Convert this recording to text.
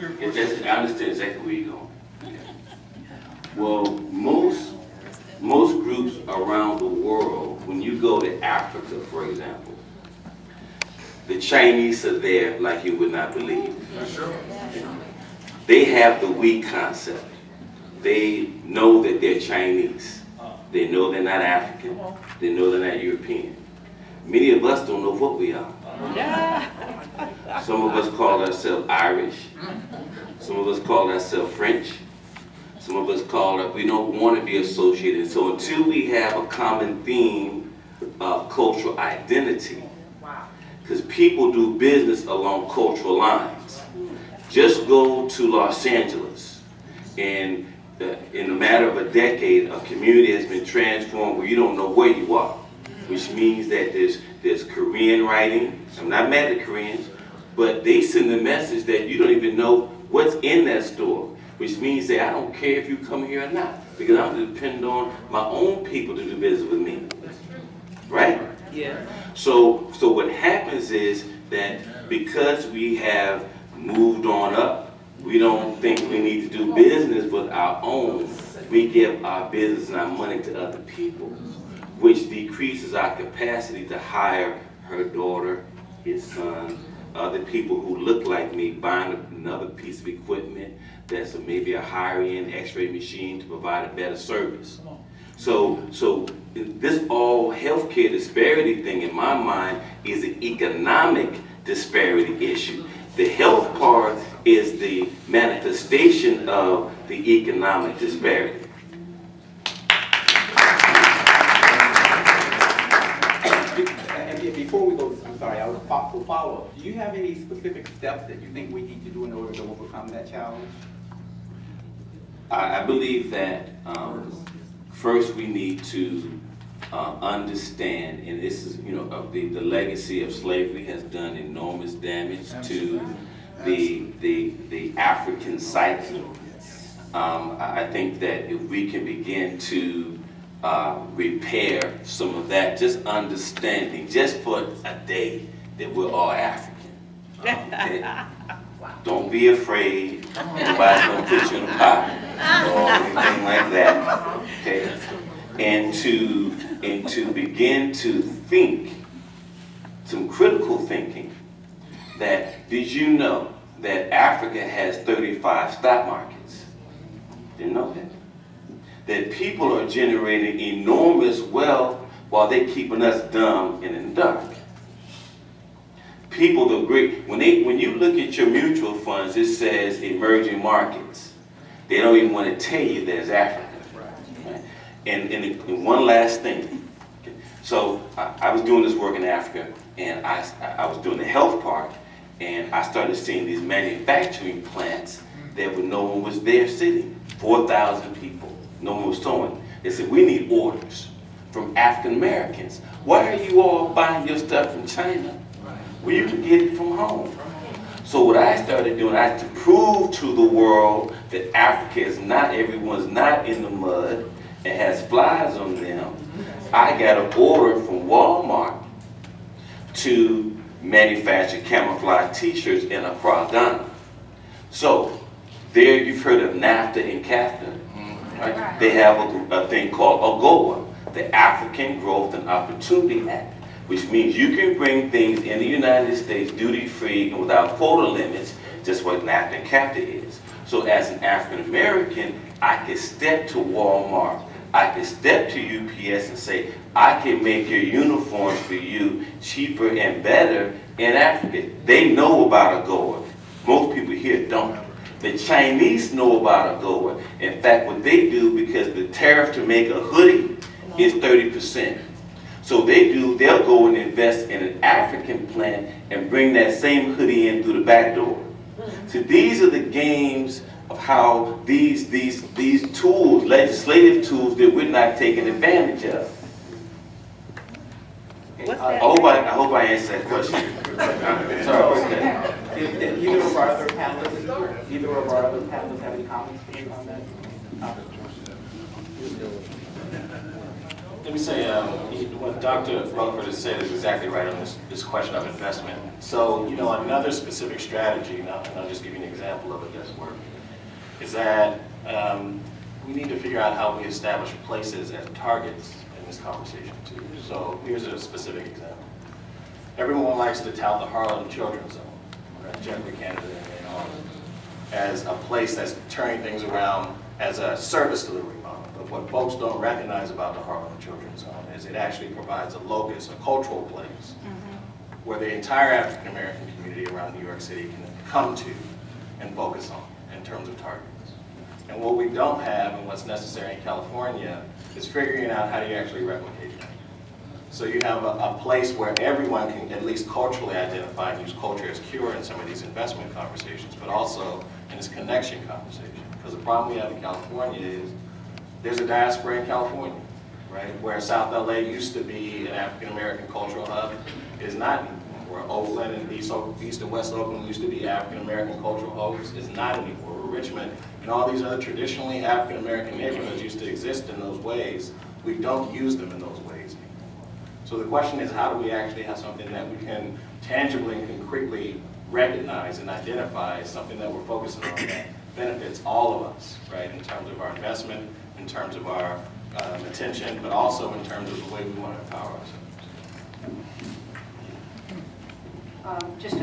I understand exactly where you're going. Okay. Well, most groups around the world, when you go to Africa, for example, the Chinese are there like you would not believe. Sure. They have the we concept. They know that they're Chinese. They know they're not African. They know they're not European. Many of us don't know what we are. Some of us call ourselves Irish. Some of us call ourselves French. Some of us we don't want to be associated. So until we have a common theme of cultural identity, because people do business along cultural lines. Just go to Los Angeles, and in a matter of a decade, a community has been transformed where you don't know where you are, which means that there's Korean writing. I'm not mad at Koreans, but they send a message that you don't even know what's in that store, which means that I don't care if you come here or not, because I'm going to depend on my own people to do business with me. Right? Yeah. So what happens is that because we have moved on up, we don't think we need to do business with our own. We give our business and our money to other people, which decreases our capacity to hire her daughter, his son, other people who look like me, buying another piece of equipment that's maybe a higher-end X-ray machine to provide a better service. So this all healthcare disparity thing in my mind is an economic disparity issue. The health part is the manifestation of the economic disparity. And before we go, I'm sorry, I was for follow-up. Do you have any specific steps that you think we need to do in order to overcome that challenge? I believe that first we need to understand, and this is, the legacy of slavery has done enormous damage to the African psyche. I think that if we can begin to repair some of that, just understanding, just for a day, that we're all African. Okay? Don't be afraid. Nobody's gonna put you in a pot or anything like that. Okay? And to begin to think, some critical thinking, that did you know that Africa has 35 stock markets? Didn't know that. That people are generating enormous wealth while they're keeping us dumb and in the dark. People, when you look at your mutual funds, it says emerging markets. They don't even want to tell you there's Africa. Right? And one last thing. Okay. So I was doing this work in Africa, and I was doing the health part, and I started seeing these manufacturing plants that no one was there sitting. 4,000 people. No one was towing. They said, we need orders from African Americans. Why are you all buying your stuff from China? Well, you can get it from home. So what I started doing, I had to prove to the world that Africa is not, everyone's not in the mud and has flies on them. I got an order from Walmart to manufacture camouflage t-shirts in Accra, Ghana. So there you've heard of NAFTA and CAFTA. Right? They have a thing called AGOA, the African Growth and Opportunity Act, which means you can bring things in the United States duty-free and without quota limits, just what NAFTA and CAFTA is. So as an African American, I can step to Walmart, I can step to UPS and say, I can make your uniforms for you cheaper and better in Africa. They know about AGOA. Most people here don't. The Chinese know about AGOA. In fact, what they do, because the tariff to make a hoodie is 30%. So they'll go and invest in an African plant and bring that same hoodie in through the back door. So these are the games of how these tools, legislative tools, that we're not taking advantage of. I hope I answered that question. Sorry. Did either of our other panelists have any comments on that? Let me say, what Dr. Rutherford has said is exactly right on this question of investment. So, you know, another specific strategy, and I'll just give you an example of it that's worked, is that we need to figure out how we establish places as targets in this conversation too. So here's a specific example. Everyone likes to tout the Harlem Children's Zone, right? Jeffrey Canada and all, as a place that's turning things around as a service delivery model. But what folks don't recognize about the Harlem Children's Zone is it actually provides a locus, a cultural place, where the entire African American community around New York City can come to and focus on in terms of targets. And what we don't have and what's necessary in California is figuring out how do you actually replicate that. So you have a place where everyone can at least culturally identify and use culture as cure in some of these investment conversations, but also in this connection conversation. Because the problem we have in California is there's a diaspora in California, right? Where South LA used to be an African American cultural hub, is not anymore. Where Oakland and East and West Oakland used to be African American cultural hubs, is not anymore. Where Richmond and all these other traditionally African American neighborhoods used to exist in those ways, we don't use them in those ways anymore. So the question is, how do we actually have something that we can tangibly and concretely recognize and identify as something that we're focusing on that benefits all of us, right? In terms of our investment, in terms of our attention, but also in terms of the way we want to empower ourselves. Just